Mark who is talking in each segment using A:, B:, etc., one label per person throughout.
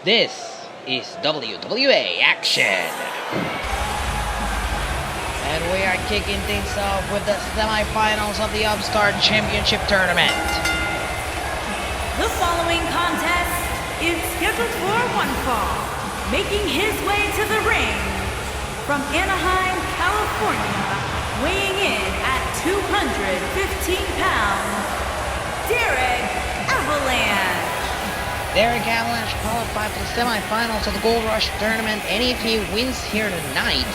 A: This is WWA Action. And we are kicking things off with the semifinals of the Upstart Championship tournament.
B: The following contest is scheduled for one fall. Making his way to the ring from Anaheim, California, weighing in at 215 pounds, Avalanche.
A: Avalanche qualified for the semifinals of the Gold Rush tournament, and if he wins here tonight,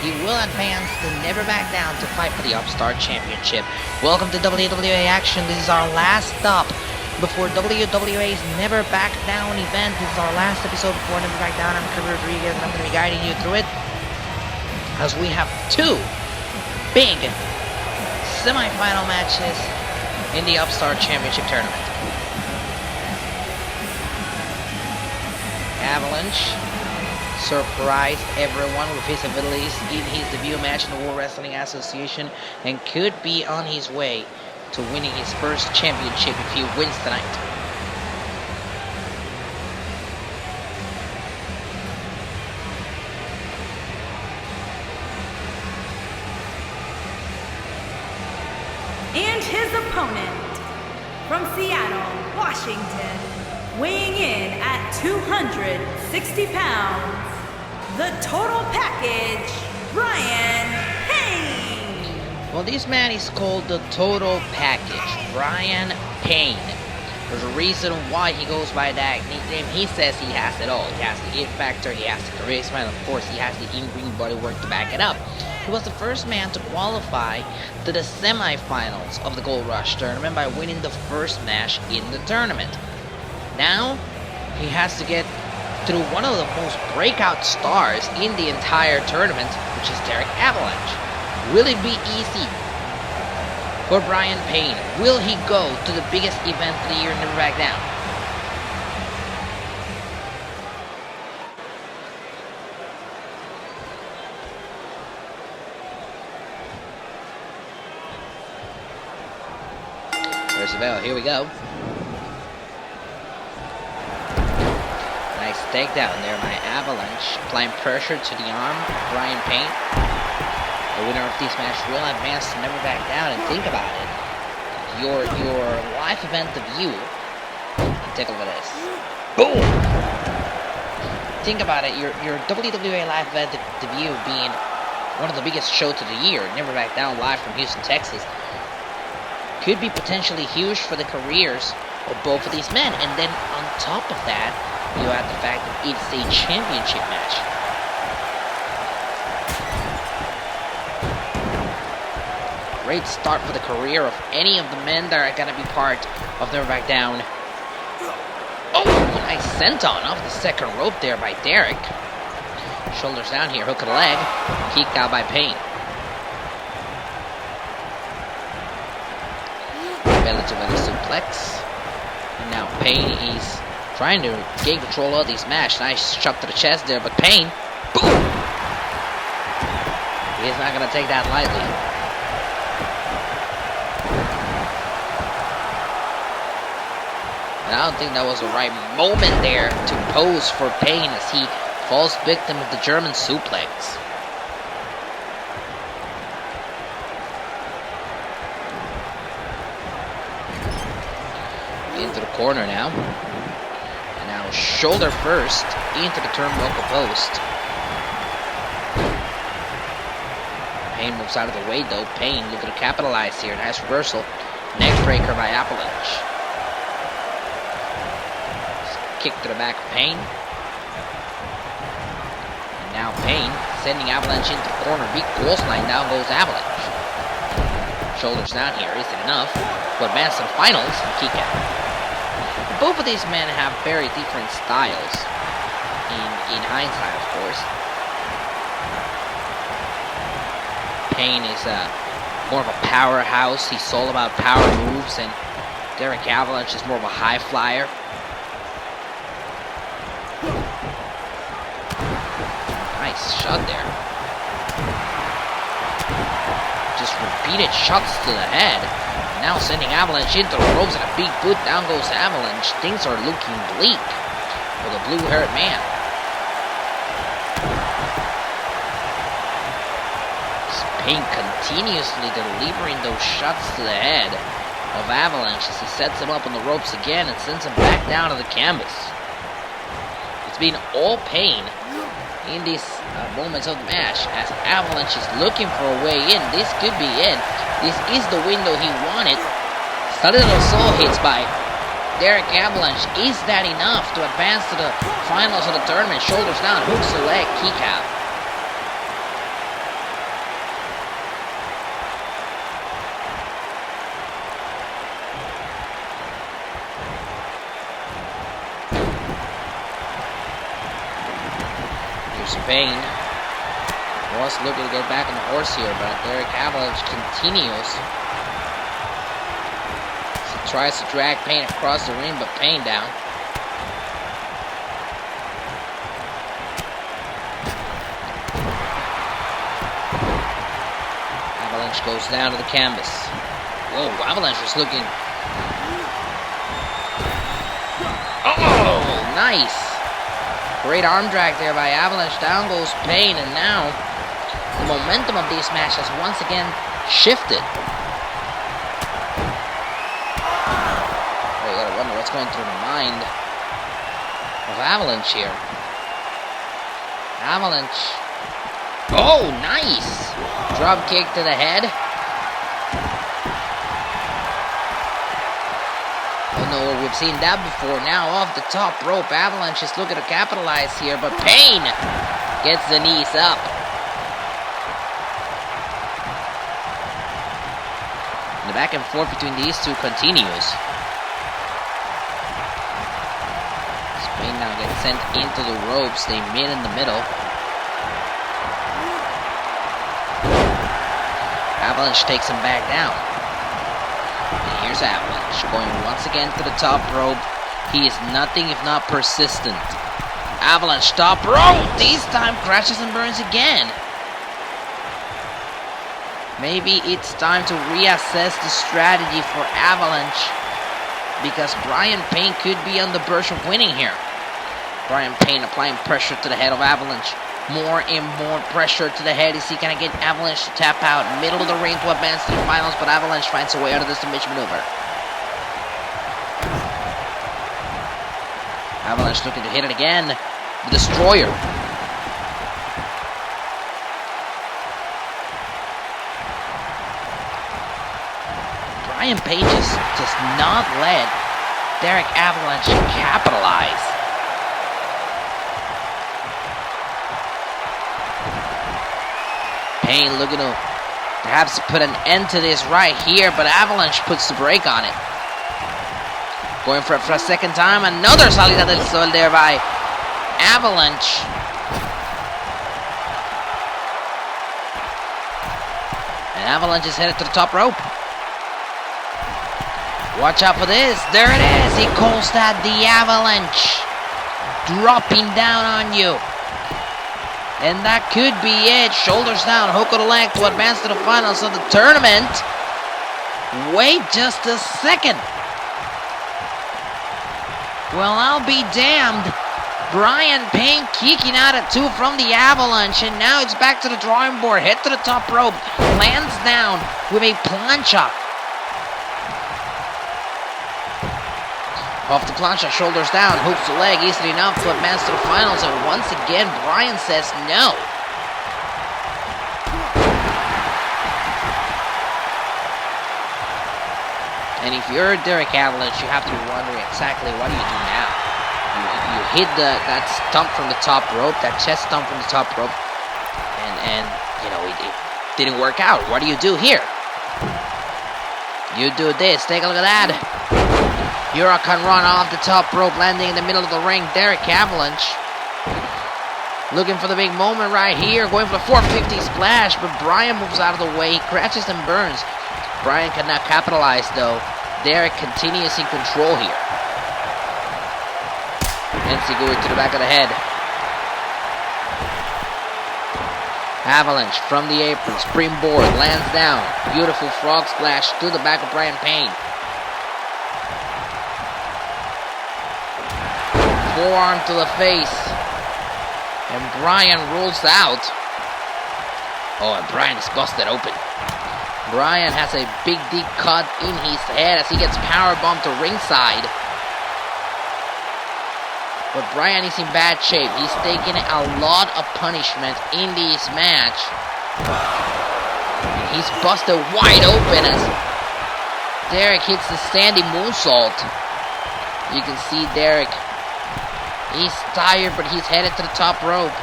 A: he will advance to never back down to fight for the Upstart Championship. Welcome to WWA Action. This is our last stop before WWA's Never Back Down event. This is our last episode before Never Back Down. I'm Kirby Rodriguez, and I'm going to be guiding you through it as we have two big semifinal matches in the Upstart Championship tournament. Avalanche surprised everyone with his abilities in his debut match in the World Wrestling Association and could be on his way to winning his first championship if he wins tonight.
B: And his opponent from Seattle, Washington, weighing in at 260 pounds, the total package, Brian Payne.
A: Well, this man is called the Total Package, Brian Payne. There's a reason why he goes by that nickname. He says he has it all. He has the it factor, he has the charisma, and of course he has the in-ring bodywork to back it up. He was the first man to qualify to the semifinals of the Gold Rush tournament by winning the first match in the tournament. Now, he has to get through one of the most breakout stars in the entire tournament, which is Avalanche. Will it be easy for Brian Payne? Will he go to the biggest event of the year and never back down? There's the bell. Here we go. Nice takedown there by Avalanche. Applying pressure to the arm of Brian Payne. The winner of this match will advance to never back down. And think about it. Your live event debut. Take a look at this. Boom! Think about it. Your WWA live event debut being one of the biggest shows of the year. Never Back Down live from Houston, Texas. Could be potentially huge for the careers of both of these men. And then on top of that, you add the fact that it's a championship match. Great start for the career of any of the men that are going to be part of Never Back Down. Oh, nice senton off the second rope there by Derek. Shoulders down here, hook of the leg. Kicked out by Payne. Belly to belly suplex. And now Payne is trying to gain control of this match. Nice shot to the chest there, but Payne, boom! He's not going to take that lightly. And I don't think that was the right moment there to pose for Payne as he falls victim of the German suplex. Into the corner now. And now shoulder first into the turnbuckle post. Payne moves out of the way though. Payne looking to capitalize here. Nice reversal. Neck breaker by Avalanche. Kick to the back of Payne. And now Payne sending Avalanche into the corner. Big clothesline. Down goes Avalanche. Shoulders down here. Isn't enough to advance to the finals and kick out. Both of these men have very different styles. In hindsight, of course. Payne is more of a powerhouse. He's all about power moves, and Derek Avalanche is more of a high flyer. Nice shot there. Just repeated shots to the head. Now sending Avalanche into the ropes and a big boot. Down goes Avalanche. Things are looking bleak for the blue-haired man. Payne continuously delivering those shots to the head of Avalanche as he sets him up on the ropes again and sends him back down to the canvas. It's been all Payne in these moments of the match as Avalanche is looking for a way in. This could be it. This is the window he wanted. Solid assault hits by Derek Avalanche. Is that enough to advance to the finals of the tournament? Shoulders down, hooks the leg, kick out. Payne was looking to get back on the horse here, but Derek Avalanche continues. He tries to drag Payne across the ring, but Payne down. Avalanche goes down to the canvas. Whoa, Avalanche was looking. Oh, nice. Great arm drag there by Avalanche. Down goes Payne, and now the momentum of this match has once again shifted. Oh, you gotta wonder what's going through the mind of Avalanche here. Avalanche. Oh, nice! Drop kick to the head. Oh no, we've seen that before. Now off the top rope, Avalanche is looking to capitalize here, but Payne gets the knees up. And the back and forth between these two continues. Payne now gets sent into the ropes. They meet in the middle. Avalanche takes him back down. And here's Avalanche going once again to the top rope. He is nothing if not persistent. Avalanche top rope. This time crashes and burns again. Maybe it's time to reassess the strategy for Avalanche, because Brian Payne could be on the verge of winning here. Brian Payne applying pressure to the head of Avalanche. More and more pressure to the head. Is he gonna get Avalanche to tap out? Middle of the ring to advance to the finals, but Avalanche finds a way out of this submission maneuver. Avalanche looking to hit it again. The Destroyer. Brian Payne just does not let Derek Avalanche capitalize. Payne looking to perhaps put an end to this right here, but Avalanche puts the brake on it. Going for it for a second time. Another salida del sol there by Avalanche. And Avalanche is headed to the top rope. Watch out for this. There it is. He calls that the Avalanche. Dropping down on you. And that could be it. Shoulders down, hook of the leg to advance to the finals of the tournament. Wait just a second. Well, I'll be damned. Brian Payne kicking out at 2 from the Avalanche. And now it's back to the drawing board. Head to the top rope. Lands down with a plancha. Off the plancha, shoulders down, hooks the leg easily enough to advance to the finals, and once again, Brian says no. And if you're Derek Avalanche, you have to be wondering exactly what do you do now? You hit that stump from the top rope, that chest stump from the top rope, and you know, it didn't work out. What do you do here? You do this. Take a look at that. Huracan run off the top rope, landing in the middle of the ring. Derek Avalanche looking for the big moment right here, going for the 450 splash, but Brian moves out of the way. He crashes and burns. Brian cannot capitalize though. Derek continues in control here. Enzuigiri to the back of the head. Avalanche from the apron, springboard, lands down. Beautiful frog splash to the back of Brian Payne. forearm to the face. And Bryan rolls out. Oh, and Bryan is busted open. Bryan has a big deep cut in his head as he gets powerbombed to ringside. But Bryan is in bad shape. He's taking a lot of punishment in this match. He's busted wide open as Derek hits the standing moonsault. You can see Derek. He's tired, but he's headed to the top rope.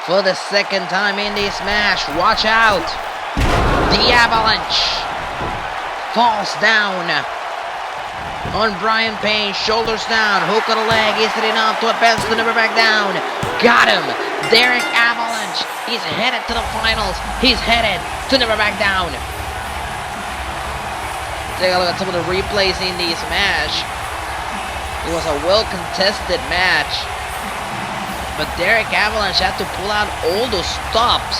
A: For the second time in this match, watch out. The Avalanche falls down on Brian Payne, shoulders down, hook of the leg, is it enough to advance to never back down? Got him! Derek Avalanche, he's headed to the finals, he's headed to never back down. Take a look at some of the replays in this match. It was a well-contested match, but Derek Avalanche had to pull out all those stops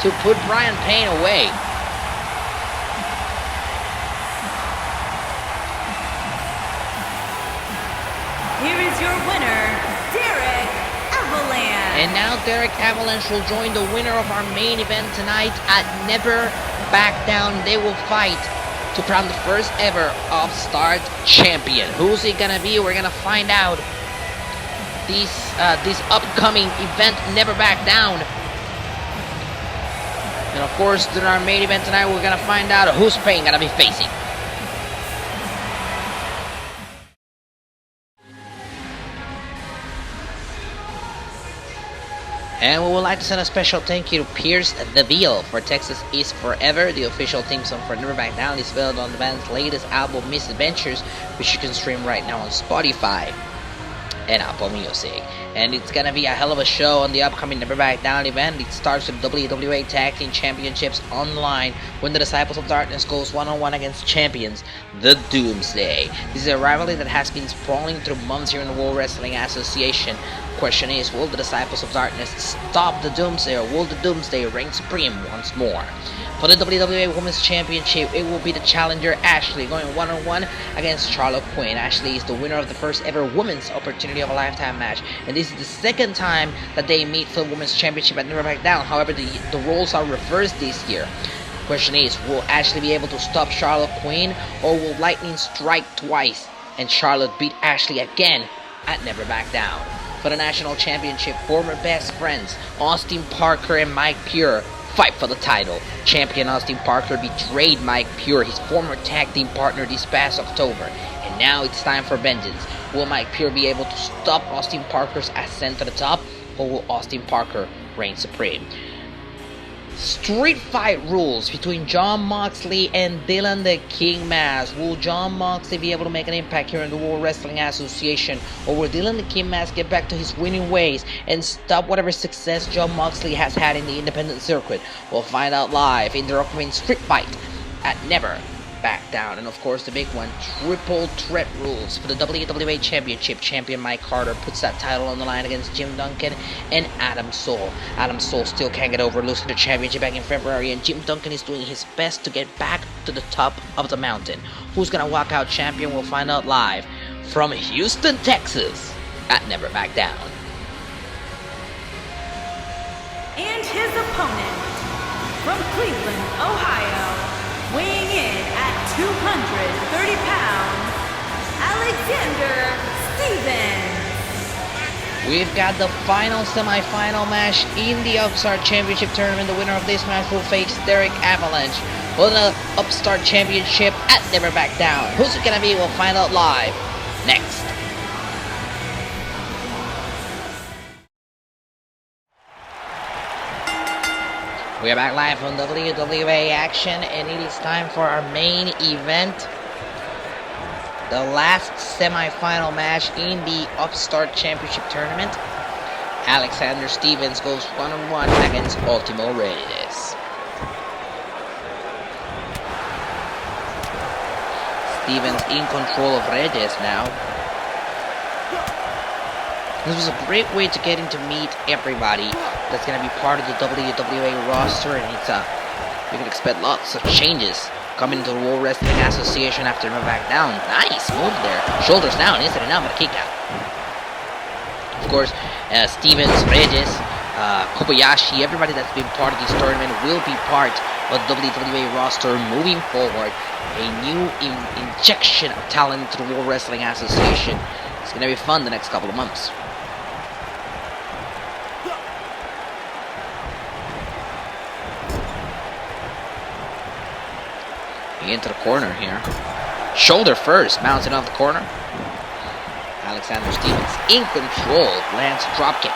A: to put Brian Payne away.
B: Here is your winner, Derek Avalanche.
A: And now Derek Avalanche will join the winner of our main event tonight at Never Back Down. They will fight to crown the first ever Upstart Champion. Who's it gonna be? We're gonna find out this upcoming event, Never Back Down. And of course, during our main event tonight, we're gonna find out who's Payne gonna be facing. And we would like to send a special thank you to Pierce the Veil for Texas Is Forever. The official theme song for Never Back Down is available on the band's latest album, Misadventures, which you can stream right now on Spotify and Apple Music. And it's gonna be a hell of a show on the upcoming Never Back Down event. It starts with WWA Tag Team Championships online when the Disciples of Darkness goes one-on-one against champions, the Doomsday. This is a rivalry that has been sprawling through months here in the World Wrestling Association. Question is, will the Disciples of Darkness stop the Doomsday, or will the Doomsday reign supreme once more? For the WWA Women's Championship, it will be the challenger Ashley going one-on-one against Charlotte Quinn. Ashley is the winner of the first ever Women's Opportunity of a Lifetime match, and this is the second time that they meet for the Women's Championship at Never Back Down. However, the roles are reversed this year. Question is, will Ashley be able to stop Charlotte Quinn, or will Lightning strike twice and Charlotte beat Ashley again at Never Back Down? For the National Championship, former best friends Austin Parker and Mike Pure fight for the title. Champion Austin Parker betrayed Mike Pure, his former tag team partner, this past October, and now it's time for vengeance. Will Mike Pure be able to stop Austin Parker's ascent to the top, or will Austin Parker reign supreme? Street fight rules between Jon Moxley and Dylan the King Mask. Will Jon Moxley be able to make an impact here in the World Wrestling Association, or will Dylan the King Mask get back to his winning ways and stop whatever success Jon Moxley has had in the independent circuit? We'll find out live in the upcoming street fight at Never Back Down. And of course, the big one, triple threat rules for the WWA Championship. Champion Mike Carter puts that title on the line against Jim Duncan and Adam Soul. Adam Soul still can't get over losing the championship back in February, and Jim Duncan is doing his best to get back to the top of the mountain. Who's gonna walk out champion? We'll find out live from Houston, Texas at Never Back Down.
B: And his opponent from Cleveland, Ohio, weighing in at 230 pounds, Alexander Stevens.
A: We've got the final semi-final match in the Upstart Championship tournament. The winner of this match will face Derek Avalanche for the Upstart Championship at Never Back Down. Who's it gonna be? We'll find out live next. We are back live from WWA Action, and it is time for our main event. The last semi-final match in the Upstart Championship tournament. Alexander Stevens goes one-on-one against Ultimo Reyes. Stevens in control of Reyes now. This was a great way to get him to meet everybody that's going to be part of the WWA roster, and you can expect lots of changes coming to the World Wrestling Association after him back down. Nice move there. Shoulders down, isn't enough, but a kick out. Of course, Stevens, Reyes, Kobayashi, everybody that's been part of this tournament will be part of the WWA roster moving forward. A new injection of talent to the World Wrestling Association. It's going to be fun the next couple of months. Into the corner here. Shoulder first, bouncing off the corner. Alexander Stevens in control, lands a drop kick.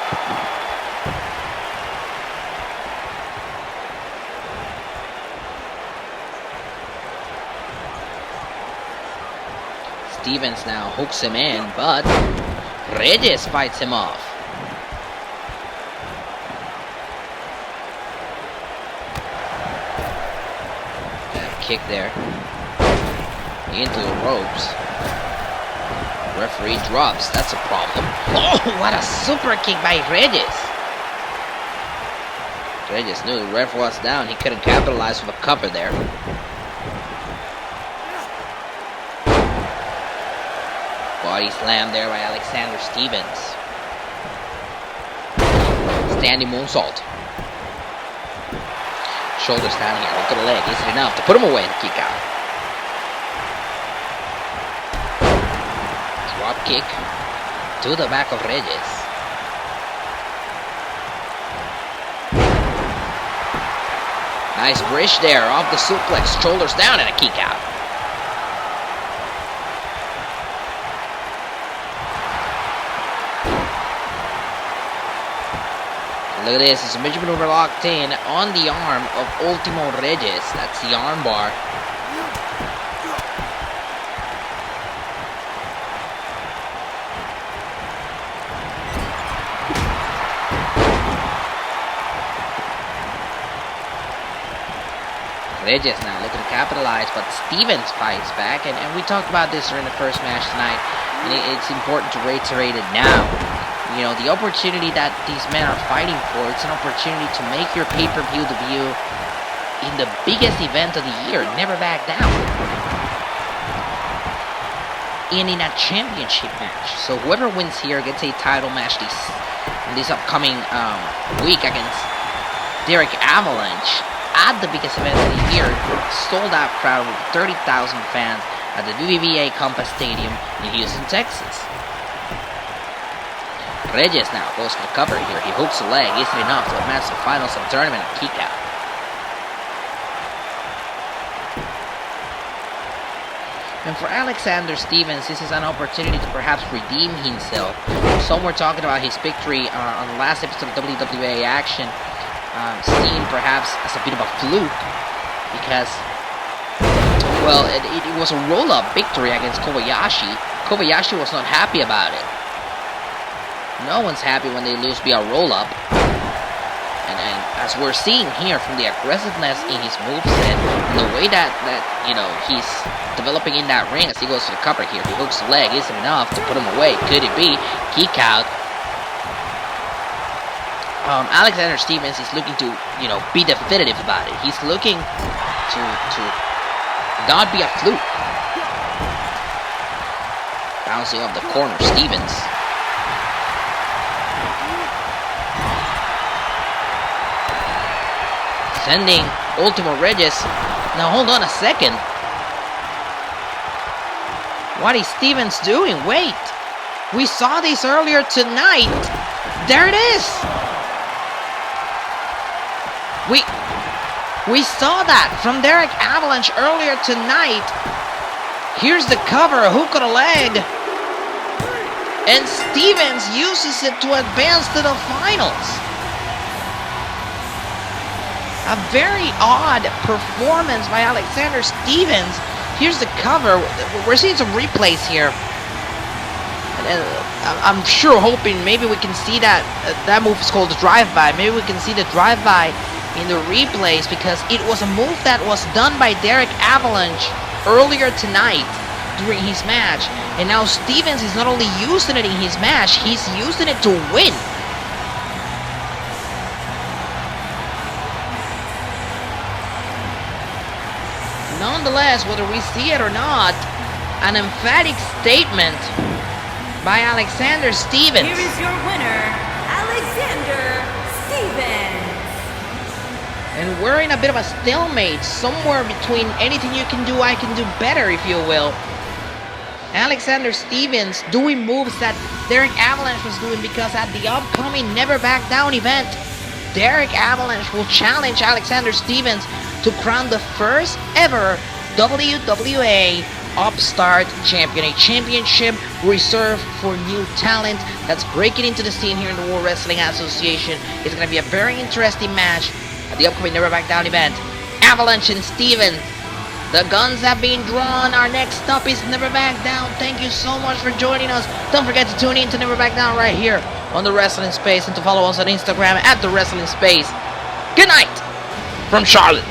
A: Stevens now hooks him in, but Reyes fights him off. Kick there into the ropes. Referee drops. That's a problem. Oh, what a super kick by Reyes. Reyes knew the ref was down. He couldn't capitalize with a cover there. Body slam there by Alexander Stevens. Standing moonsault. Shoulders down here. Look at the leg. Is it enough to put him away and kick out? Drop kick to the back of Reyes. Nice bridge there off the suplex. Shoulders down and a kick out. Look at this, it's a midget maneuver locked in on the arm of Ultimo Reyes. That's the arm bar. Reyes now looking to capitalize, but Stevens fights back. And we talked about this during the first match tonight, and it's important to reiterate it now. You know, the opportunity that these men are fighting for, it's an opportunity to make your pay-per-view debut in the biggest event of the year. Never back down. And in a championship match. So whoever wins here gets a title match this upcoming week against Derek Avalanche at the biggest event of the year. Sold out crowd with 30,000 fans at the WWA Compass Stadium in Houston, Texas. Reyes now goes for the cover here. He hooks the leg. Is it enough to advance to the finals of the tournament and kick out? And for Alexander Stevens, this is an opportunity to perhaps redeem himself. Some were talking about his victory on the last episode of WWA Action, seen perhaps as a bit of a fluke, because, well, it was a roll-up victory against Kobayashi. Kobayashi was not happy about it. No one's happy when they lose via roll-up. And as we're seeing here from the aggressiveness in his moveset, and the way that you know, he's developing in that ring as he goes to the cover here. He hooks the leg. Isn't enough to put him away. Could it be? Kick out. Alexander Stevens is looking to, you know, be definitive about it. He's looking to not be a fluke. Bouncing off the corner, Stevens. Sending Ultimo Reyes. Now hold on a second. What is Stevens doing? Wait. We saw this earlier tonight. There it is. We saw that from Derek Avalanche earlier tonight. Here's the cover, a hook on a leg. And Stevens uses it to advance to the finals. A very odd performance by Alexander Stevens. Here's the cover. We're seeing some replays here. And I'm sure hoping maybe we can see that. That move is called the drive-by. Maybe we can see the drive-by in the replays, because it was a move that was done by Derek Avalanche earlier tonight during his match. And now Stevens is not only using it in his match, he's using it to win. nonetheless, whether we see it or not, an emphatic statement by Alexander Stevens.
B: Here is your winner, Alexander Stevens.
A: And we're in a bit of a stalemate, somewhere between anything you can do, I can do better, if you will. Alexander Stevens doing moves that Derek Avalanche was doing, because at the upcoming Never Back Down event, Derek Avalanche will challenge Alexander Stevens to crown the first ever WWA Upstart Champion, a championship reserved for new talent that's breaking into the scene here in the World Wrestling Association. It's going to be a very interesting match at the upcoming Never Back Down event. Avalanche and Stevens, the guns have been drawn. Our next stop is Never Back Down. Thank you so much for joining us. Don't forget to tune in to Never Back Down right here on The Wrestling Space, and to follow us on Instagram at The Wrestling Space. Good night from Charlotte.